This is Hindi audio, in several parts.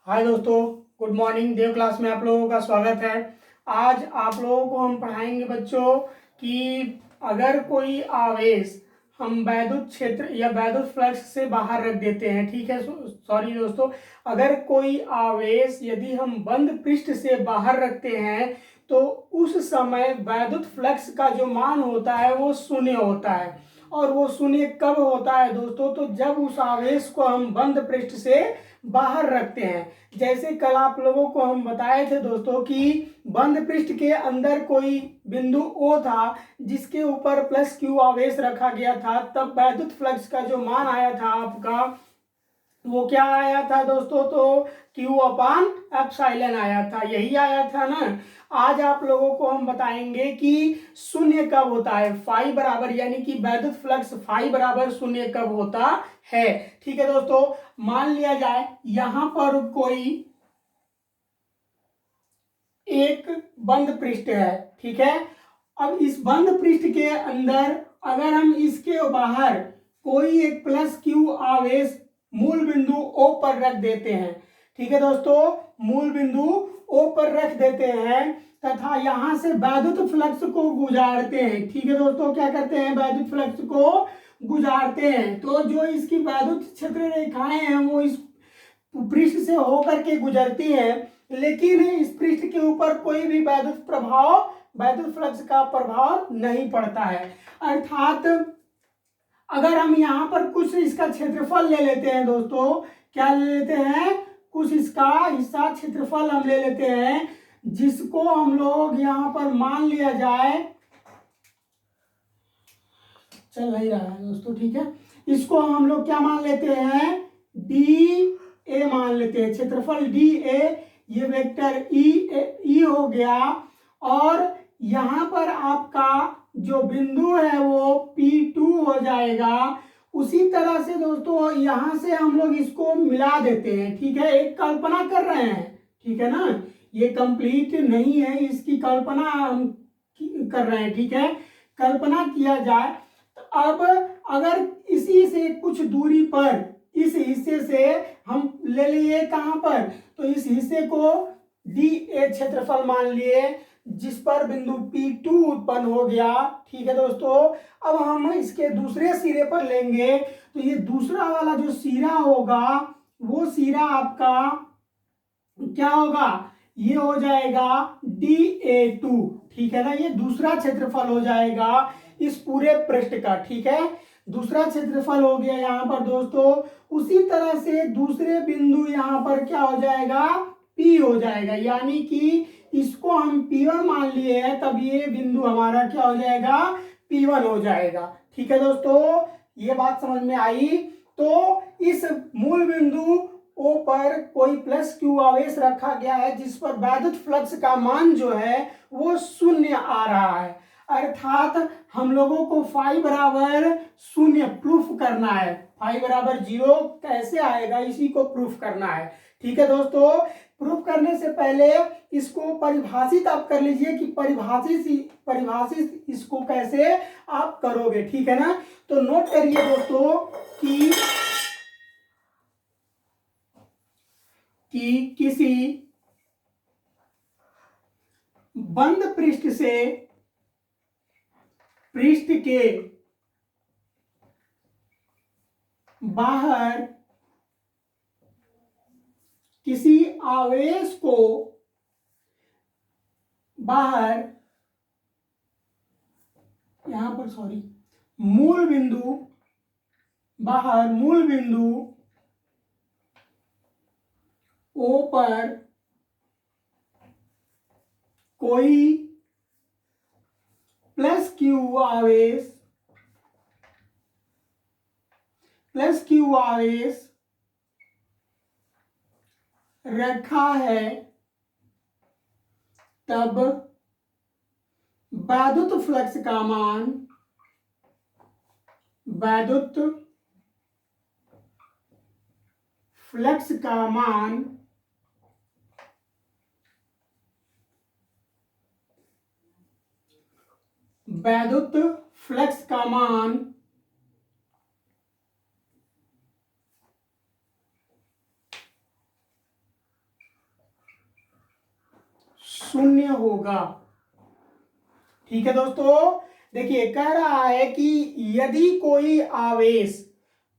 हाय दोस्तों, गुड मॉर्निंग। देव क्लास में आप लोगों का स्वागत है। आज आप लोगों को हम पढ़ाएंगे बच्चों कि अगर कोई आवेश हम वैद्युत क्षेत्र या वैद्युत फ्लक्स से बाहर रख देते हैं, ठीक है। सॉरी दोस्तों, अगर कोई आवेश यदि हम बंद पृष्ठ से बाहर रखते हैं तो उस समय वैद्युत फ्लक्स का जो मान होता है वो शून्य होता है। और वो शून्य कब होता है दोस्तों? तो जब उस आवेश को हम बंद पृष्ठ से बाहर रखते हैं। जैसे कल आप लोगों को हम बताए थे दोस्तों कि बंद पृष्ठ के अंदर कोई बिंदु O था जिसके ऊपर प्लस Q आवेश रखा गया था, तब वैद्युत फ्लक्स का जो मान आया था आपका वो क्या आया था दोस्तों? तो Q अपान एप्सिलॉन आया था, यही आया था ना। आज आप लोगों को हम बताएंगे कि शून्य कब होता है, फाई बराबर, यानी कि वैद्युत फ्लक्स फाई बराबर शून्य कब होता है। ठीक है दोस्तों, मान लिया जाए यहां पर कोई एक बंद पृष्ठ है, ठीक है। अब इस बंद पृष्ठ के अंदर अगर हम इसके बाहर कोई एक प्लस Q आवेश मूल बिंदु O पर रख देते हैं, ठीक है दोस्तों, मूल बिंदु O पर रख देते हैं तथा यहां से वैद्युत फ्लक्स को गुजारते हैं। ठीक है दोस्तों, क्या करते हैं? वैद्युत फ्लक्स को गुजारते हैं। तो जो इसकी वैद्युत क्षेत्र रेखाएं हैं वो इस पृष्ठ से होकर के गुजरती हैं, लेकिन इस पृष्ठ के ऊपर कोई भी वैद्युत प्रभाव, वैद्युत फ्लक्स का प्रभाव नहीं पड़ता है। अर्थात अगर हम यहाँ पर कुछ इसका क्षेत्रफल ले लेते हैं दोस्तों, क्या ले लेते हैं? कुछ इसका हिस्सा क्षेत्रफल हम ले लेते हैं, जिसको हम लोग यहाँ पर मान लिया जाए, चल नहीं रहा है दोस्तों, ठीक है। इसको हम लोग क्या मान लेते हैं? डी ए मान लेते हैं, क्षेत्रफल डी ए, ये वेक्टर ई हो गया। और यहां पर आपका जो बिंदु है वो P2 हो जाएगा। उसी तरह से दोस्तों यहां से हम लोग इसको मिला देते हैं, ठीक है। एक कल्पना कर रहे हैं, ठीक है ना, ये कंप्लीट नहीं है, इसकी कल्पना हम कर रहे हैं, ठीक है। कल्पना किया जाए तो अब अगर इसी से कुछ दूरी पर इस हिस्से से हम ले लिए, कहां पर? तो इस हिस्से को डी ए क्षेत्रफल मान लिए, जिस पर बिंदु P2 उत्पन्न हो गया, ठीक है दोस्तों। अब हम इसके दूसरे सिरे पर लेंगे तो ये दूसरा वाला जो सिरा होगा वो सिरा आपका क्या होगा? ये हो जाएगा DA2, ठीक है ना। ये दूसरा क्षेत्रफल हो जाएगा इस पूरे पृष्ठ का, ठीक है। दूसरा क्षेत्रफल हो गया यहाँ पर दोस्तों। उसी तरह से दूसरे बिंदु यहाँ पर क्या हो जाएगा? P हो जाएगा, यानी कि इसको हम P1 मान लिए हैं, तब ये बिंदु हमारा क्या हो जाएगा? P1 हो जाएगा, ठीक है दोस्तों। ये बात समझ में आई? तो इस मूल बिंदु O पर कोई प्लस Q आवेश रखा गया है, जिस पर वैद्युत फ्लक्स का मान जो है वो शून्य आ रहा है। अर्थात हम लोगों को फाई बराबर शून्य प्रूफ करना है। फाई बराबर 0 कैसे आएगा, इसी को प्रूफ करना है, ठीक है दोस्तों। प्रूफ करने से पहले इसको परिभाषित आप कर लीजिए कि परिभाषित इसको कैसे आप करोगे, ठीक है ना। तो नोट करिए दोस्तों कि किसी बंद पृष्ठ से पृष्ठ के बाहर किसी आवेश को बाहर, यहां पर सॉरी, मूल बिंदु बाहर, मूल बिंदु O पर कोई प्लस Q आवेश रखा है, तब वैद्युत फ्लक्स का मान, वैद्युत फ्लक्स का मान वैद्युत फ्लक्स का मान शून्य होगा। ठीक है दोस्तों, देखिए कह रहा है कि यदि कोई आवेश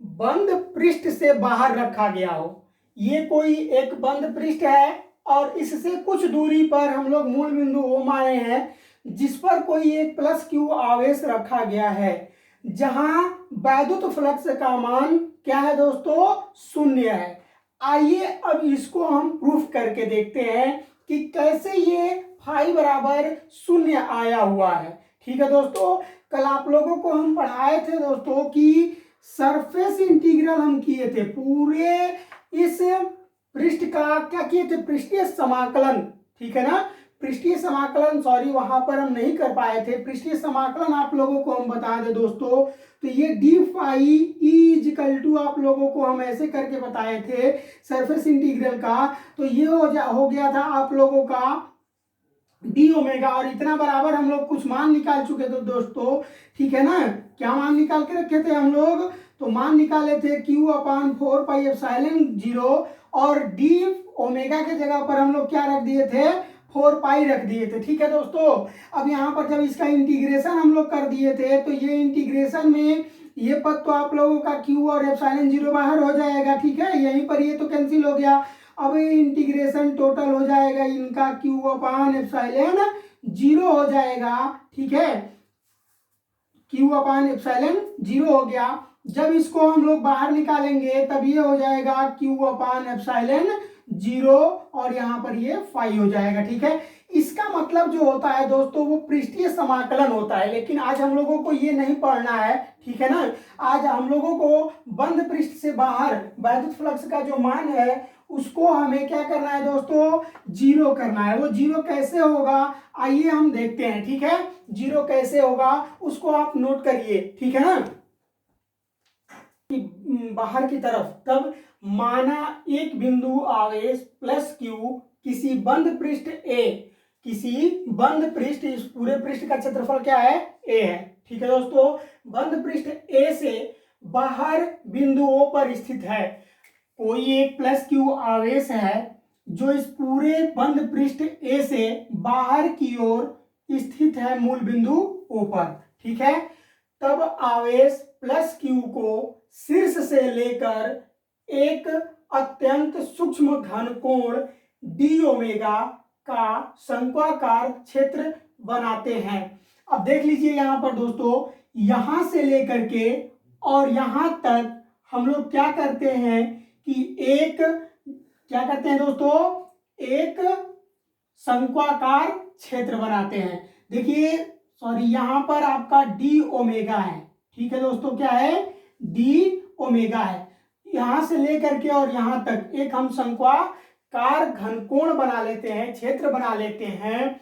बंद पृष्ठ से बाहर रखा गया हो, ये कोई एक बंद पृष्ठ है और इससे कुछ दूरी पर हम लोग मूल बिंदु O माने हैं, जिस पर कोई एक प्लस क्यू आवेश रखा गया है, जहां वैद्युत फ्लक्स का मान क्या है दोस्तों, शून्य है। आइए अब इसको हम प्रूफ करके देखते हैं कि कैसे ये फाई बराबर शून्य आया हुआ है। ठीक है दोस्तों, कल आप लोगों को हम पढ़ाए थे दोस्तों कि सरफेस इंटीग्रल हम किए थे, पूरे इस पृष्ठ का क्या किए थे, पृष्ठीय समाकलन। ठीक है ना, पृष्ठीय समाकलन, सॉरी वहां पर हम नहीं कर पाए थे। पृष्ठीय समाकलन आप लोगों को हम बता दें दोस्तों, तो ये d phi E equal to आप लोगों को हम ऐसे करके बताए थे सरफेस इंटीग्रल का। तो ये हो गया था आप लोगों का डी ओमेगा, और इतना बराबर हम लोग कुछ मान निकाल चुके थे दोस्तों। ठीक है ना, क्या मान निकाल के रखे थे हम लोग, तो मान निकाले थे Q/4πε0 और डी ओमेगा के जगह पर हम लोग क्या रख दिए थे, 4 पाई रख दिए थे। ठीक है दोस्तों, अब यहाँ पर जब इसका इंटीग्रेशन हम लोग कर दिए थे, तो ये इंटीग्रेशन में ये पद तो आप लोगों का Q और ε0 बाहर हो जाएगा। ठीक है, यहीं पर ये तो कैंसिल हो गया। अब इंटीग्रेशन टोटल हो जाएगा इनका Q/ε0 हो जाएगा। ठीक है, Q/ε0 हो गया। जब इसको हम लोग बाहर निकालेंगे तब ये हो जाएगा Q/ε0 और यहाँ पर ये फाई हो जाएगा। ठीक है, इसका मतलब जो होता है दोस्तों वो पृष्ठीय समाकलन होता है, लेकिन आज हम लोगों को ये नहीं पढ़ना है। ठीक है ना, आज हम लोगों को बंद पृष्ठ से बाहर वैद्युत फ्लक्स का जो मान है उसको हमें क्या करना है दोस्तों, जीरो करना है। वो जीरो कैसे होगा आइए हम देखते हैं। ठीक है, जीरो कैसे होगा उसको आप नोट करिए। ठीक है ना, बाहर की तरफ, तब माना एक बिंदु आवेश प्लस क्यू किसी बंद पृष्ठ ए, किसी बंद पृष्ठ, इस पूरे पृष्ठ का क्षेत्रफल क्या है, ए है। ठीक है दोस्तों, बंद पृष्ठ ए से बाहर बिंदु ओ पर स्थित है। कोई एक प्लस क्यू आवेश है जो इस पूरे बंद पृष्ठ ए से बाहर की ओर स्थित है मूल बिंदु ओ पर। ठीक है, तब आवेश प्लस क्यू को शीर्ष से लेकर एक अत्यंत सूक्ष्म घनकोण डी ओमेगा का शंक्वाकार क्षेत्र बनाते हैं। अब देख लीजिए यहाँ पर दोस्तों, यहां से लेकर के और यहां तक हम लोग क्या करते हैं कि एक क्या करते हैं दोस्तों, एक शंक्वाकार क्षेत्र बनाते हैं। देखिए सॉरी, यहां पर आपका डी ओमेगा है। ठीक है दोस्तों, क्या है, डी ओमेगा है। यहां से लेकर के और यहां तक एक हम शंक्वाकार घनकोण बना लेते हैं, क्षेत्र बना लेते हैं,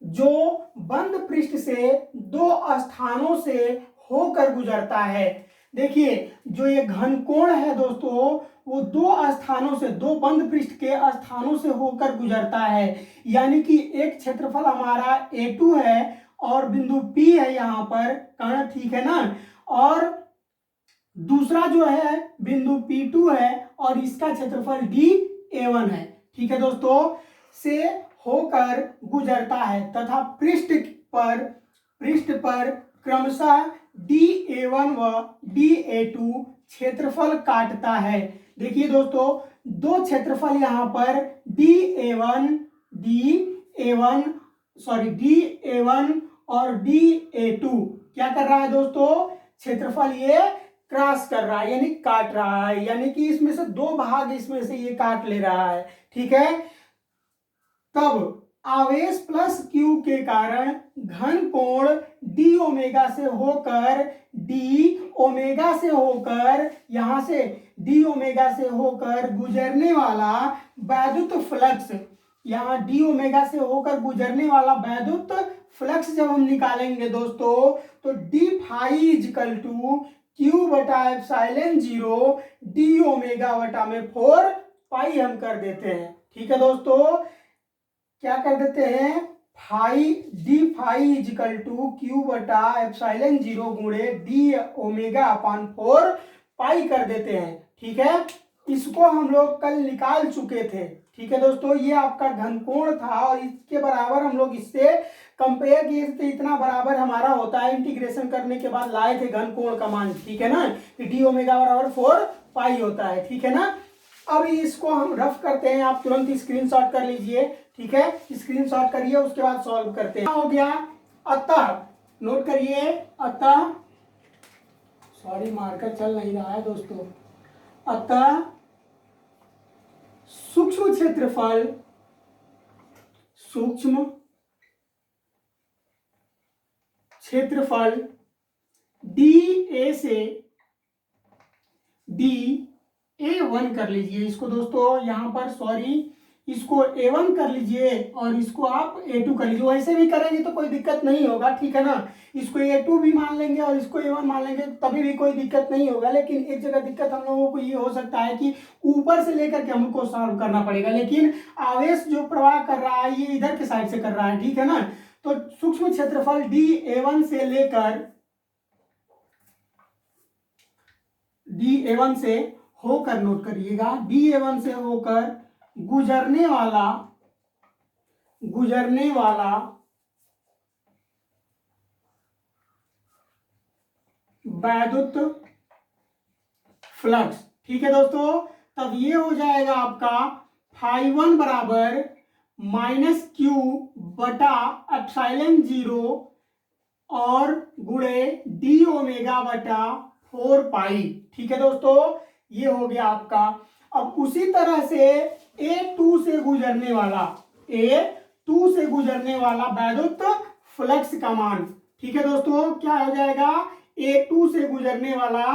जो बंद पृष्ठ से दो स्थानों से होकर गुजरता है। देखिए जो ये घनकोण है दोस्तों, वो दो स्थानों से, दो बंद पृष्ठ के स्थानों से होकर गुजरता है। यानी कि एक क्षेत्रफल हमारा A2 है और बिंदु P है यहाँ पर कर्ण। ठीक है ना, और दूसरा जो है बिंदु P2 है और इसका क्षेत्रफल DA1 है। ठीक है दोस्तों, से होकर गुजरता है तथा पृष्ठ पर क्रमशः DA1 व DA2 क्षेत्रफल काटता है। देखिए दोस्तों, दो क्षेत्रफल यहाँ पर DA1 और DA2 क्या कर रहा है दोस्तों, क्षेत्रफल ये क्रॉस कर रहा है, यानी काट रहा है, यानी कि इसमें से दो भाग इसमें से ये काट ले रहा है। ठीक है, तब आवेश प्लस क्यू के कारण घन कोण डी ओमेगा से होकर यहां से डी ओमेगा से होकर गुजरने वाला वैद्युत फ्लक्स, यहाँ डी ओमेगा से होकर गुजरने वाला वैद्युत फ्लक्स जब हम निकालेंगे दोस्तों, तो d phi equal to Q/ε0 d omega बटा में 4 पाई हम कर देते हैं। ठीक है दोस्तों, क्या कर देते हैं, D phi equal to Q/ε0 गुणे डी ओमेगा अपान 4 पाई कर देते हैं। ठीक है, इसको हम लोग कल निकाल चुके थे। ठीक है दोस्तों, ये आपका घनकोण था और इसके बराबर हम लोग इससे कंपेयर किए थे, इतना बराबर हमारा होता है। इंटीग्रेशन करने के बाद लाए थे घनकोण का मान, ठीक है ना, डी ओमेगा बराबर 4 पाई होता है, ठीक है ना। अब इसको हम रफ करते हैं, आप तुरंत स्क्रीनशॉट कर लीजिए, ठीक है, स्क्रीनशॉट करिए, उसके बाद सॉल्व करते हैं। हो गया, अतः नोट करिए, अतः सॉरी मार्कर चल नहीं रहा है दोस्तों, अतः सूक्ष्म क्षेत्रफल, सूक्ष्म क्षेत्रफल डी ए से डी A1 कर लीजिए इसको दोस्तों, यहां पर सॉरी इसको A1 कर लीजिए और इसको आप A2 कर लीजिए। वैसे भी करेंगे तो कोई दिक्कत नहीं होगा, ठीक है ना, इसको A2 भी मान लेंगे और इसको A1 मान लेंगे तभी भी कोई दिक्कत नहीं होगा। लेकिन एक जगह दिक्कत हम लोगों को ये हो सकता है कि ऊपर से लेकर के हमको सॉल्व करना पड़ेगा, लेकिन आवेश जो प्रवाह कर रहा है ये इधर के साइड से कर रहा है, ठीक है ना। तो सूक्ष्म क्षेत्रफल DA1 से लेकर DA1 से होकर, नोट करिएगा, DA1 से होकर गुजरने वाला वैद्युत फ्लक्स, ठीक है दोस्तों। तब ये हो जाएगा आपका φ1 बराबर -q बटा एप्सिलॉन 0 और गुणे डी ओमेगा बटा 4 पाई, ठीक है दोस्तों, ये हो गया आपका। अब उसी तरह से A2 से गुजरने वाला वैद्युत फ्लक्स का मान, ठीक है दोस्तों, क्या हो जाएगा, A2 से गुजरने वाला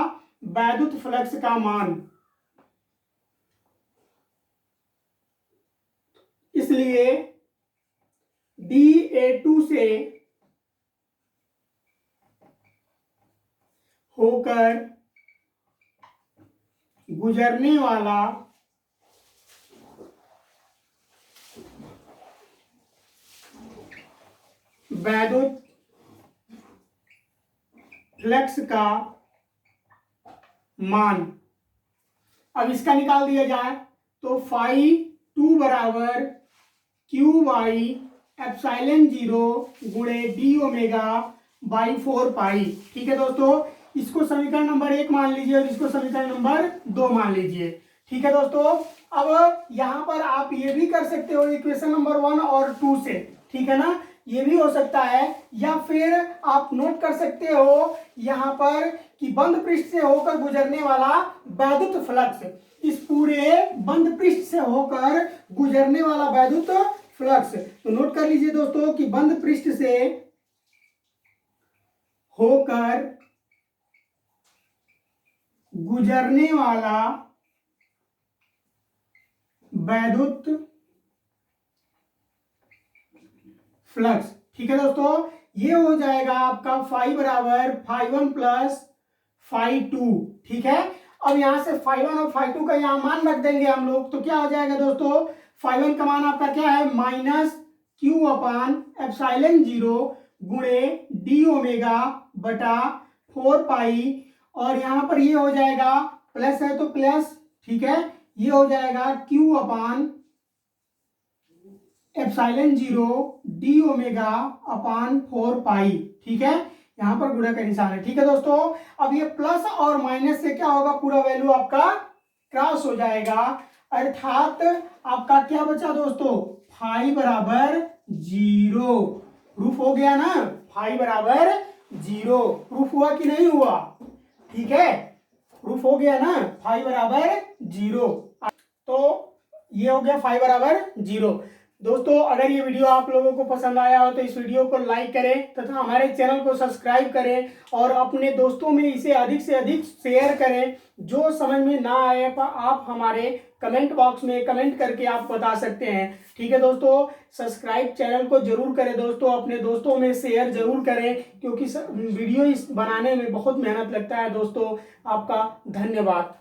वैद्युत फ्लक्स का मान, इसलिए DA2 से होकर गुजरने वाला वैद्युत फ्लक्स का मान, अब इसका निकाल दिया जाए तो φ2 बराबर क्यू बाई एप्सिलॉन 0 गुणे डी ओमेगा बाई 4 पाई, ठीक है दोस्तों। इसको समीकरण नंबर 1 मान लीजिए और इसको समीकरण नंबर 2 मान लीजिए, ठीक है दोस्तों। अब यहां पर आप ये भी कर सकते हो इक्वेशन नंबर 1 और 2 से, ठीक है ना, ये भी हो सकता है, या फिर आप नोट कर सकते हो यहां पर कि बंद पृष्ठ से होकर गुजरने वाला वैद्युत फ्लक्स, इस पूरे बंद पृष्ठ से होकर गुजरने वाला वैद्युत फ्लक्स, तो नोट कर लीजिए दोस्तों कि बंद पृष्ठ से होकर गुजरने वाला वैद्युत फ्लक्स, ठीक है दोस्तों, ये हो जाएगा आपका φ बराबर φ1 प्लस φ2, ठीक है। अब यहां से φ1 और φ2 का यहां मान रख देंगे हम लोग, तो क्या हो जाएगा दोस्तों, φ1 का मान आपका क्या है, -q अपान एप्सिलॉन 0 गुणे डी ओमेगा बटा 4 पाई, और यहां पर ये हो जाएगा प्लस है तो प्लस, ठीक है, ये हो जाएगा q अपान एप्सिलॉन 0 डी ओमेगा अपान 4 पाई, ठीक है, यहां पर गुणा का निशान है, ठीक है दोस्तों। अब ये प्लस और माइनस से क्या होगा, पूरा वैल्यू आपका क्रॉस हो जाएगा, अर्थात आपका क्या बचा दोस्तों, φ बराबर 0, प्रूफ हो गया ना, φ बराबर 0, प्रूफ हुआ कि नहीं हुआ, ठीक है, प्रूफ हो गया ना, φ बराबर 0, तो ये हो गया φ बराबर 0। दोस्तों अगर ये वीडियो आप लोगों को पसंद आया हो तो इस वीडियो को लाइक करें तथा हमारे चैनल को सब्सक्राइब करें और अपने दोस्तों में इसे अधिक से अधिक शेयर करें। जो समझ में ना आए आप हमारे कमेंट बॉक्स में कमेंट करके आप बता सकते हैं, ठीक है दोस्तों। सब्सक्राइब चैनल को जरूर करें दोस्तों, अपने दोस्तों में शेयर जरूर करें, क्योंकि वीडियो इस बनाने में बहुत मेहनत लगता है दोस्तों। आपका धन्यवाद।